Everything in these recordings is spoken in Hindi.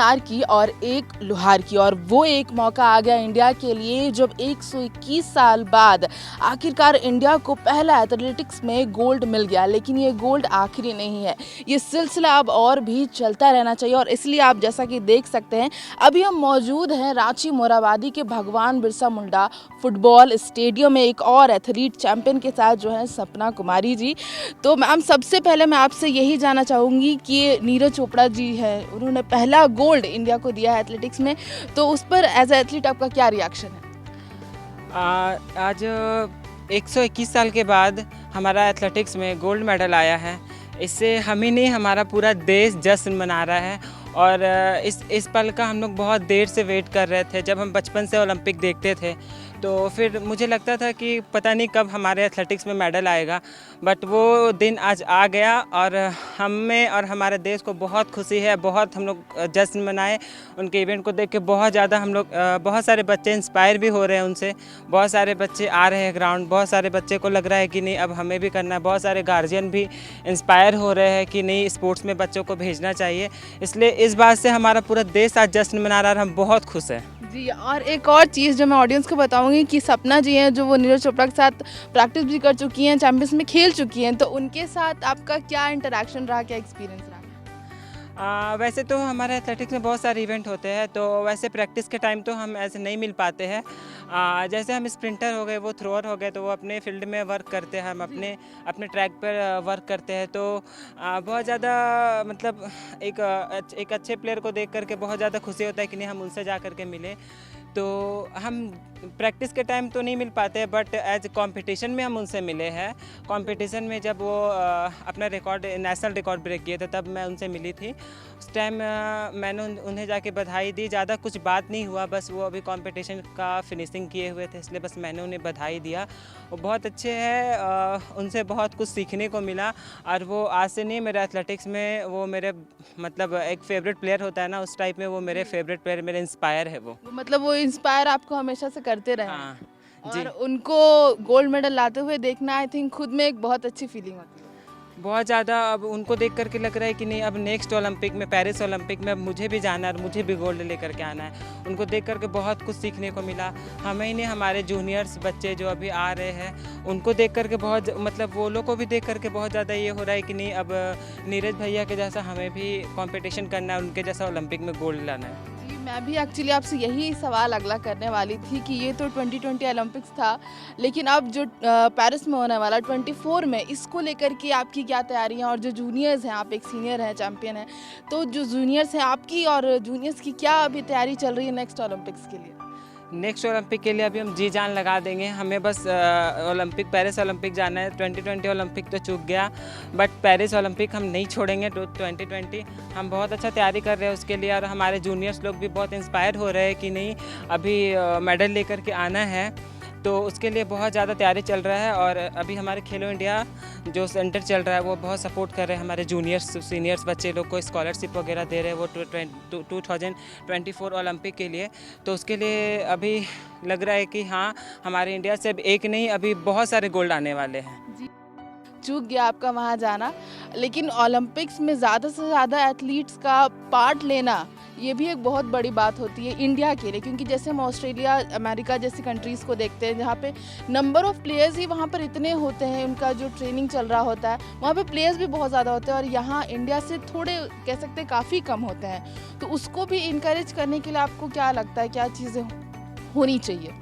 सुनार की और एक लोहार की, और वो एक मौका आ गया इंडिया के लिए जब 121 साल बाद आखिरकार इंडिया को पहला एथलेटिक्स में गोल्ड मिल गया। लेकिन ये गोल्ड आखिरी नहीं है, ये सिलसिला अब और भी चलता रहना चाहिए। और इसलिए आप जैसा कि देख सकते हैं अभी हम मौजूद हैं रांची मोराबादी के भगवान बिरसा मुंडा फुटबॉल स्टेडियम में एक और एथलीट चैंपियन के साथ जो है सपना कुमारी जी। तो मैम सबसे पहले मैं आपसे यही जानना चाहूँगी कि ये नीरज चोपड़ा जी है, उन्होंने पहला गोल्ड इंडिया को दिया है एथलेटिक्स में, तो उस पर एज ए एथलीट आपका क्या रिएक्शन है? आज 121 साल के बाद हमारा एथलेटिक्स में गोल्ड मेडल आया है। इससे हम ही नहीं, हमारा पूरा देश जश्न मना रहा है। और इस पल का हम लोग बहुत देर से वेट कर रहे थे। जब हम बचपन से ओलंपिक देखते थे तो फिर मुझे लगता था कि पता नहीं कब हमारे एथलेटिक्स में मेडल आएगा, बट वो दिन आज आ गया और हमें और हमारे देश को बहुत खुशी है। बहुत हम लोग जश्न मनाए उनके इवेंट को देख के। बहुत ज़्यादा हम लोग, बहुत सारे बच्चे इंस्पायर भी हो रहे हैं उनसे। बहुत सारे बच्चे आ रहे हैं ग्राउंड, बहुत सारे बच्चे को लग रहा है कि नहीं अब हमें भी करना है। बहुत सारे गार्जियन भी इंस्पायर हो रहे हैं कि नहीं स्पोर्ट्स में बच्चों को भेजना चाहिए। इसलिए इस बात से हमारा पूरा देश आज जश्न मना रहा है और हम बहुत खुश हैं जी। और एक और चीज़ जो मैं ऑडियंस को बताऊंगी कि सपना जी हैं जो वो नीरज चोपड़ा के साथ प्रैक्टिस भी कर चुकी हैं, चैंपियंस में खेल चुकी हैं, तो उनके साथ आपका क्या इंटरेक्शन रहा, क्या एक्सपीरियंस रहा? वैसे तो हमारे एथलेटिक्स में बहुत सारे इवेंट होते हैं, तो वैसे प्रैक्टिस के टाइम तो हम ऐसे नहीं मिल पाते हैं। जैसे हम स्प्रिंटर हो गए, वो थ्रोअर हो गए, तो वो अपने फील्ड में वर्क करते हैं, हम अपने ट्रैक पर वर्क करते हैं। तो बहुत ज़्यादा मतलब एक अच्छे प्लेयर को देख करके बहुत ज़्यादा खुशी होता है कि नहीं हम उनसे जा कर के मिले। तो हम प्रैक्टिस के टाइम तो नहीं मिल पाते, बट एज कंपटीशन में हम उनसे मिले हैं। कंपटीशन में जब वो अपना रिकॉर्ड, नेशनल रिकॉर्ड ब्रेक किए थे, तब मैं उनसे मिली थी। उस टाइम मैंने उन्हें जाके बधाई दी। ज़्यादा कुछ बात नहीं हुआ, बस वो अभी कंपटीशन का फिनिशिंग किए हुए थे, इसलिए बस मैंने उन्हें बधाई दिया। वो बहुत अच्छे हैं, उनसे बहुत कुछ सीखने को मिला। और वो आज से नहीं, मेरे एथलेटिक्स में वो मेरे मतलब एक फेवरेट प्लेयर होता है ना, उस टाइप में वो मेरे फेवरेट प्लेयर, मेरे इंस्पायर है वो। मतलब वो इंस्पायर आपको हमेशा से करते रहे हैं। हाँ जी। और उनको गोल्ड मेडल लाते हुए देखना आई थिंक खुद में एक बहुत अच्छी फीलिंग होती है। बहुत ज़्यादा अब उनको देख करके लग रहा है कि नहीं अब नेक्स्ट ओलंपिक में, पेरिस ओलंपिक में अब मुझे भी जाना है और मुझे भी गोल्ड लेकर के आना है। उनको देख करके बहुत कुछ सीखने को मिला। हमें ही नहीं, हमारे जूनियर्स बच्चे जो अभी आ रहे हैं उनको देख करके बहुत, मतलब वो लोग को भी देख करके बहुत ज़्यादा ये हो रहा है कि नहीं अब नीरज भैया के जैसा हमें भी कंपटीशन करना है, उनके जैसा ओलंपिक में गोल्ड लाना है। जी, मैं भी एक्चुअली आपसे यही सवाल अगला करने वाली थी कि ये तो 2020 ओलंपिक्स था, लेकिन अब जो पेरिस में होने वाला 24 में, इसको लेकर के आपकी क्या तैयारी है? और जो जूनियर्स हैं, आप एक सीनियर हैं, चैंपियन हैं, तो जो जूनियर्स हैं आपकी और जूनियर्स की क्या अभी तैयारी चल रही है नेक्स्ट ओलंपिक्स के लिए? नेक्स्ट ओलंपिक के लिए अभी हम जी जान लगा देंगे। हमें बस ओलंपिक, पेरिस ओलंपिक जाना है। 2020 ओलंपिक तो चूक गया, बट पेरिस ओलंपिक हम नहीं छोड़ेंगे। 2020 हम बहुत अच्छा तैयारी कर रहे हैं उसके लिए। और हमारे जूनियर्स लोग भी बहुत इंस्पायर हो रहे हैं कि नहीं अभी मेडल लेकर के आना है, तो उसके लिए बहुत ज़्यादा तैयारी चल रहा है। और अभी हमारे खेलो इंडिया जो सेंटर चल रहा है वो बहुत सपोर्ट कर रहे हैं हमारे जूनियर्स, सीनियर्स बच्चे लोग को स्कॉलरशिप वगैरह दे रहे हैं वो 2024 ओलंपिक के लिए। तो उसके लिए अभी लग रहा है कि हाँ, हमारे इंडिया से अब एक नहीं, अभी बहुत सारे गोल्ड आने वाले हैं। चूक गया आपका वहाँ जाना, लेकिन ओलंपिक्स में ज़्यादा से ज़्यादा एथलीट्स का पार्ट लेना ये भी एक बहुत बड़ी बात होती है इंडिया के लिए, क्योंकि जैसे हम ऑस्ट्रेलिया, अमेरिका जैसी कंट्रीज़ को देखते हैं जहाँ पे नंबर ऑफ़ प्लेयर्स ही वहाँ पर इतने होते हैं, उनका जो ट्रेनिंग चल रहा होता है वहाँ पे प्लेयर्स भी बहुत ज़्यादा होते हैं, और यहाँ इंडिया से थोड़े कह सकते हैं काफ़ी कम होते हैं। तो उसको भी इनकरेज करने के लिए आपको क्या लगता है, क्या चीज़ें होनी चाहिए?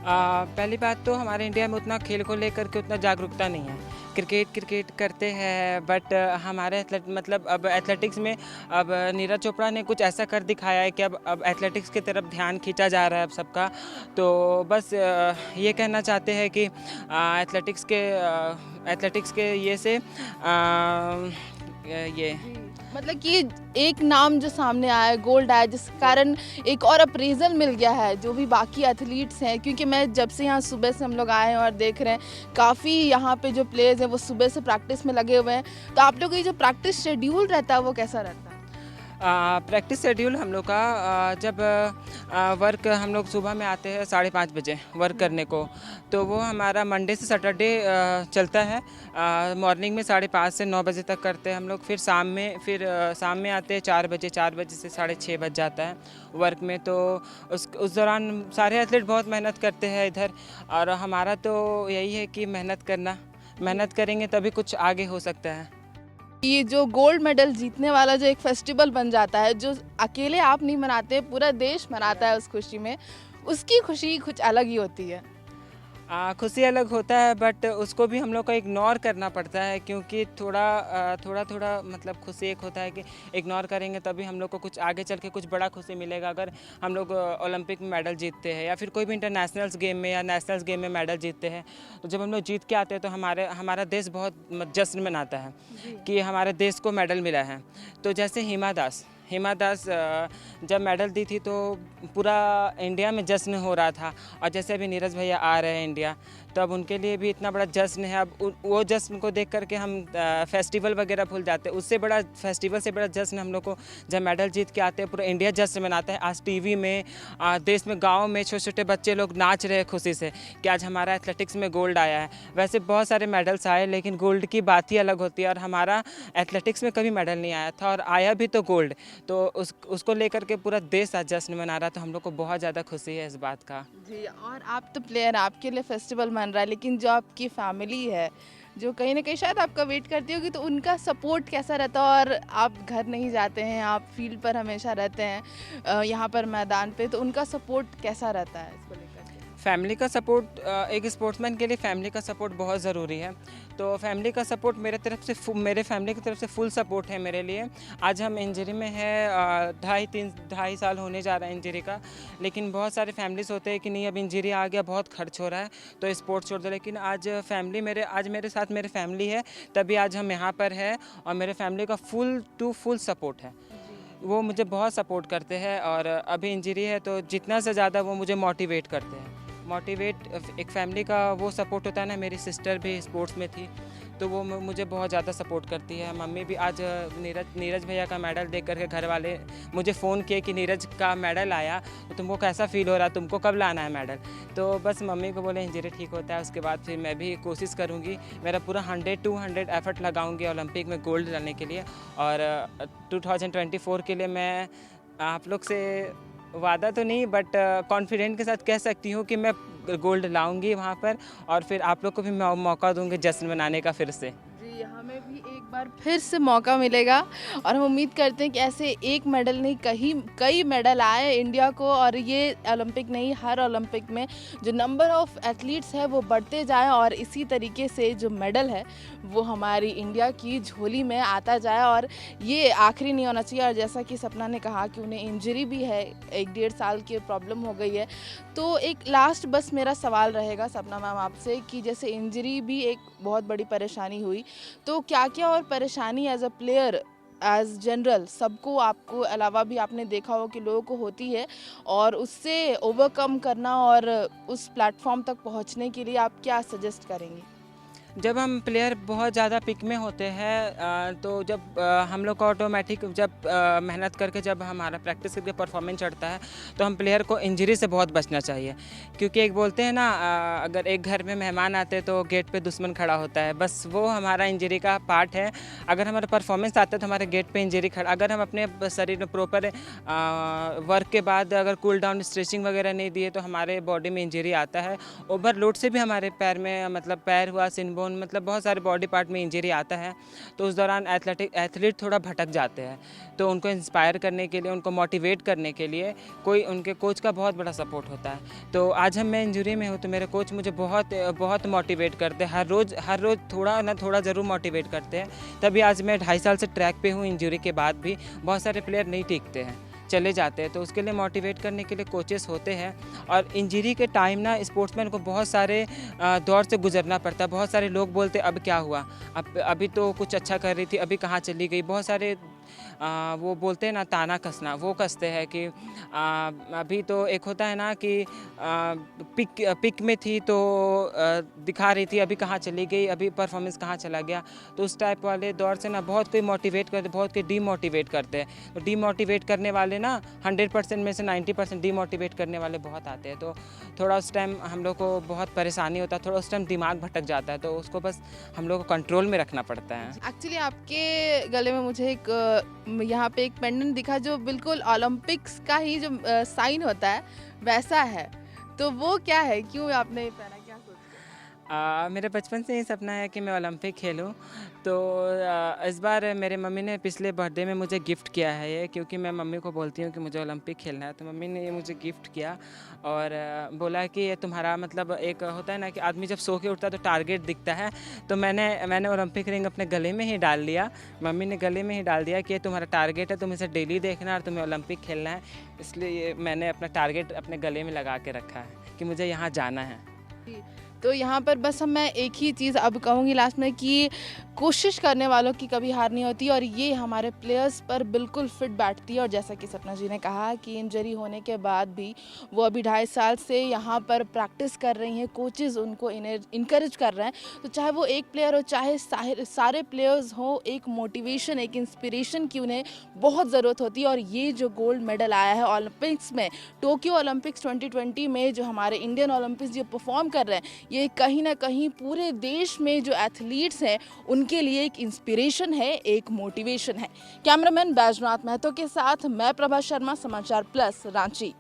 पहली बात तो हमारे इंडिया में उतना खेल को लेकर के उतना जागरूकता नहीं है। क्रिकेट करते हैं, बट हमारे मतलब अब एथलेटिक्स में अब नीरज चोपड़ा ने कुछ ऐसा कर दिखाया है कि अब एथलेटिक्स की तरफ ध्यान खींचा जा रहा है अब सबका। तो बस ये कहना चाहते हैं कि एथलेटिक्स के ये से ये मतलब कि एक नाम जो सामने आया है, गोल्ड आया, जिस कारण एक और अप्रेजल मिल गया है जो भी बाकी एथलीट्स हैं। क्योंकि मैं जब से यहाँ सुबह से हम लोग आए हैं और देख रहे हैं काफ़ी यहाँ पे जो प्लेयर्स हैं वो सुबह से प्रैक्टिस में लगे हुए हैं, तो आप लोग का ये जो प्रैक्टिस शेड्यूल रहता है वो कैसा रहता है? प्रैक्टिस शेड्यूल हम लोग का जब वर्क हम लोग सुबह में आते हैं 5:30 बजे वर्क करने को, तो वो हमारा मंडे से सैटरडे चलता है। मॉर्निंग में 5:30 से 9 बजे तक करते हैं हम लोग, फिर शाम में आते हैं 4 बजे, 4 बजे से 6:30 बज जाता है वर्क में। तो उस दौरान सारे एथलीट बहुत मेहनत करते हैं इधर, और हमारा तो यही है कि मेहनत करेंगे तभी कुछ आगे हो सकता है। ये जो गोल्ड मेडल जीतने वाला जो एक फेस्टिवल बन जाता है, जो अकेले आप नहीं मनाते, पूरा देश मनाता है उस खुशी में, उसकी खुशी कुछ अलग ही होती है। खुशी अलग होता है, बट उसको भी हम लोग को इग्नोर करना पड़ता है, क्योंकि थोड़ा मतलब खुशी एक होता है कि इग्नोर करेंगे तभी हम लोग को कुछ आगे चल के कुछ बड़ा खुशी मिलेगा। अगर हम लोग ओलंपिक में मेडल जीतते हैं या फिर कोई भी इंटरनेशनल्स गेम में या नेशनल्स गेम में मेडल जीतते हैं, तो जब हम लोग जीत के आते हैं तो हमारा देश बहुत जश्न मनाता है कि हमारे देश को मेडल मिला है। तो जैसे हिमा दास जब मेडल दी थी तो पूरा इंडिया में जश्न हो रहा था, और जैसे अभी नीरज भैया आ रहे हैं इंडिया, तो अब उनके लिए भी इतना बड़ा जश्न है। अब वो जश्न को देख करके हम फेस्टिवल वगैरह भूल जाते हैं। उससे बड़ा फेस्टिवल से बड़ा जश्न हम लोग को जब मेडल जीत के आते हैं, पूरा इंडिया जश्न मनाता है। आज टीवी में देश में गाँव में छोटे छोटे बच्चे लोग नाच रहे हैं खुशी से कि आज हमारा एथलेटिक्स में गोल्ड आया है। वैसे बहुत सारे मेडल्स आए, लेकिन गोल्ड की बात ही अलग होती है, और हमारा एथलेटिक्स में कभी मेडल नहीं आया था, और आया भी तो गोल्ड। तो उसको लेकर के पूरा देश आज जश्न मना रहा, तो हम लोग को बहुत ज़्यादा खुशी है इस बात का जी। और आप तो प्लेयर, आपके लिए फेस्टिवल मन रहा है, लेकिन जो आपकी फैमिली है, जो कहीं ना कहीं शायद आपका वेट करती होगी, तो उनका सपोर्ट कैसा रहता है? और आप घर नहीं जाते हैं, आप फील्ड पर हमेशा रहते हैं, यहाँ पर मैदान पे, तो उनका सपोर्ट कैसा रहता है इसको लेकर? फैमिली का सपोर्ट, एक स्पोर्ट्समैन के लिए फैमिली का सपोर्ट बहुत ज़रूरी है। तो फैमिली का सपोर्ट मेरे फैमिली की तरफ से फुल सपोर्ट है मेरे लिए। आज हम इंजरी में है, 2.5 साल होने जा रहा है इंजरी का, लेकिन बहुत सारे फैमिलीज होते हैं कि नहीं अब इंजरी आ गया, बहुत खर्च हो रहा है तो स्पोर्ट्स छोड़ दो। लेकिन आज मेरे साथ मेरे फैमिली है, तभी आज हम यहाँ पर है, और मेरे फैमिली का फुल सपोर्ट है। वो मुझे बहुत सपोर्ट करते हैं, और अभी इंजरी है तो जितना से ज़्यादा वो मुझे मोटिवेट करते हैं। एक फैमिली का वो सपोर्ट होता है ना। मेरी सिस्टर भी स्पोर्ट्स में थी, तो वो मुझे बहुत ज़्यादा सपोर्ट करती है। मम्मी भी आज नीरज भैया का मेडल देख करके घर वाले मुझे फ़ोन किए कि नीरज का मेडल आया, तो तुमको कैसा फील हो रहा है, तुमको कब लाना है मेडल? तो बस मम्मी को बोले इंजरी ठीक होता है, उसके बाद फिर मैं भी कोशिश करूँगी, मेरा पूरा 100-200 एफर्ट लगाऊँगी ओलंपिक में गोल्ड लाने के लिए। और 2024 के लिए मैं आप लोग से वादा तो नहीं, बट कॉन्फिडेंट के साथ कह सकती हूँ कि मैं गोल्ड लाऊंगी वहाँ पर, और फिर आप लोग को भी मौका दूंगी जश्न मनाने का फिर से। जी, हमें भी एक बार फिर से मौका मिलेगा, और हम उम्मीद करते हैं कि ऐसे एक मेडल नहीं, कई मेडल आए इंडिया को, और ये ओलंपिक नहीं, हर ओलंपिक में जो नंबर ऑफ एथलीट्स है वो बढ़ते जाए, और इसी तरीके से जो मेडल है वो हमारी इंडिया की झोली में आता जाए, और ये आखिरी नहीं होना चाहिए। और जैसा कि सपना ने कहा कि उन्हें इंजरी भी है, 1-1.5 साल की प्रॉब्लम हो गई है, तो एक लास्ट बस मेरा सवाल रहेगा सपना मैम आपसे कि जैसे इंजरी भी एक बहुत बड़ी परेशानी हुई, तो क्या क्या और परेशानी as a player, as general, सबको, आपको अलावा भी आपने देखा हो कि लोगों को होती है, और उससे ओवरकम करना और उस प्लेटफॉर्म तक पहुंचने के लिए आप क्या सजेस्ट करेंगी? जब हम प्लेयर बहुत ज़्यादा पिक में होते हैं, तो जब हम लोग को ऑटोमेटिक जब मेहनत करके जब हमारा प्रैक्टिस करके परफॉर्मेंस चढ़ता है, तो हम प्लेयर को इंजरी से बहुत बचना चाहिए। क्योंकि एक बोलते हैं ना, अगर एक घर में मेहमान आते हैं तो गेट पे दुश्मन खड़ा होता है, बस वो हमारा इंजरी का पार्ट है। अगर हमारा परफॉर्मेंस आता है तो हमारे गेट पे इंजरी खड़ा, अगर हम अपने शरीर में प्रॉपर वर्क के बाद अगर कूल डाउन स्ट्रेचिंग वगैरह नहीं दिए तो हमारे बॉडी में इंजरी आता है। ओवरलोड से भी हमारे पैर में, मतलब पैर हुआ, सिनबोन, मतलब बहुत सारे बॉडी पार्ट में इंजरी आता है। तो उस दौरान एथलीट थोड़ा भटक जाते हैं, तो उनको इंस्पायर करने के लिए, उनको मोटिवेट करने के लिए कोई उनके कोच का बहुत बड़ा सपोर्ट होता है। तो आज मैं इंजरी में हूँ तो मेरे कोच मुझे बहुत मोटिवेट करते हैं, हर रोज़ थोड़ा ना थोड़ा ज़रूर मोटिवेट करते हैं। तभी आज मैं 2.5 साल से ट्रैक पे हूँ। इंजरी के बाद भी बहुत सारे प्लेयर नहीं टिकते हैं, चले जाते हैं, तो उसके लिए मोटिवेट करने के लिए कोचेस होते हैं। और इंजरी के टाइम ना स्पोर्ट्समैन को बहुत सारे दौर से गुजरना पड़ता है। बहुत सारे लोग बोलते अब क्या हुआ, अभी तो कुछ अच्छा कर रही थी, अभी कहाँ चली गई, बहुत सारे वो बोलते हैं ना ताना कसना, वो कसते हैं कि अभी तो एक होता है ना कि पिक में थी तो दिखा रही थी, अभी कहाँ चली गई, अभी परफॉर्मेंस कहाँ चला गया। तो उस टाइप वाले दौर से ना बहुत कोई मोटिवेट करते, बहुत कोई डीमोटिवेट करते हैं। तो डीमोटिवेट करने वाले ना 100% में से 90% डीमोटिवेट करने वाले बहुत आते हैं। तो थोड़ा उस टाइम हम लोग को बहुत परेशानी होता है, थोड़ा उस टाइम दिमाग भटक जाता है, तो उसको बस हम लोग को कंट्रोल में रखना पड़ता है। एक्चुअली आपके गले में मुझे एक यहाँ पे एक पेंडेंट दिखा जो बिल्कुल ओलंपिक्स का ही जो साइन होता है वैसा है, तो वो क्या है, क्यों आपने ये पहना, क्या सोच के? मेरे बचपन से ही सपना है कि मैं ओलंपिक खेलूं। तो इस बार मेरे मम्मी ने पिछले बर्थडे में मुझे गिफ्ट किया है ये, क्योंकि मैं मम्मी को बोलती हूँ कि मुझे ओलंपिक खेलना है। तो मम्मी ने ये मुझे गिफ्ट किया और बोला कि ये तुम्हारा मतलब एक होता है ना कि आदमी जब सो के उठता है तो टारगेट दिखता है। तो मैंने ओलंपिक रिंग अपने गले में ही डाल लिया, मम्मी ने गले में ही डाल दिया कि ये तुम्हारा टारगेट है, तुम इसे डेली देखना और तुम्हें ओलंपिक खेलना है। इसलिए मैंने अपना टारगेट अपने गले में लगा के रखा है कि मुझे यहाँ जाना है। जी, तो यहाँ पर बस मैं एक ही चीज़ अब कहूँगी लास्ट में कि कोशिश करने वालों की कभी हार नहीं होती और ये हमारे प्लेयर्स पर बिल्कुल फिट बैठती है। और जैसा कि सपना जी ने कहा कि इंजरी होने के बाद भी वो अभी 2.5 साल से यहाँ पर प्रैक्टिस कर रही हैं, कोचेज़ उनको इनकरेज कर रहे हैं। तो चाहे वो एक प्लेयर हो चाहे सारे प्लेयर्स हो, एक मोटिवेशन, एक इंस्पिरेशन की उन्हें बहुत ज़रूरत होती है। और ये जो गोल्ड मेडल आया है ओलंपिक्स में, टोक्यो ओलंपिक्स 2020 में जो हमारे इंडियन ओलंपिक्स जो परफॉर्म कर रहे हैं, ये कहीं ना कहीं पूरे देश में जो एथलीट्स हैं उनके लिए एक इंस्पिरेशन है, एक मोटिवेशन है। कैमरामैन बैजनाथ महतो के साथ मैं प्रभा शर्मा, समाचार प्लस, रांची।